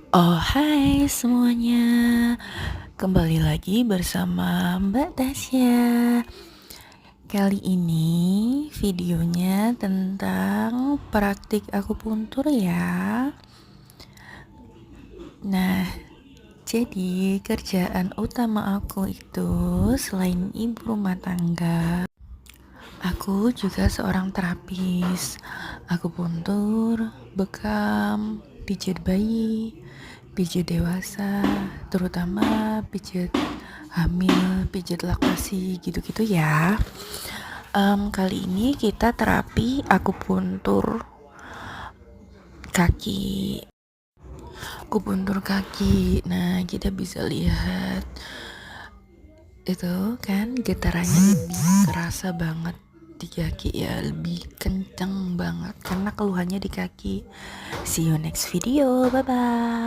Oh hai semuanya, kembali lagi bersama Mbak Tasya. Kali ini videonya tentang praktik akupuntur ya. Nah, jadi kerjaan utama aku itu selain ibu rumah tangga, aku juga seorang terapis akupuntur, bekam, pijat bayi, pijat dewasa, terutama pijat hamil, pijat laktasi gitu-gitu ya. Kali ini kita terapi akupuntur kaki. Akupuntur kaki. Nah, kita bisa lihat itu kan getarannya lebih kerasa banget di kaki ya, lebih kenceng banget karena keluhannya di kaki. See you next video, bye bye.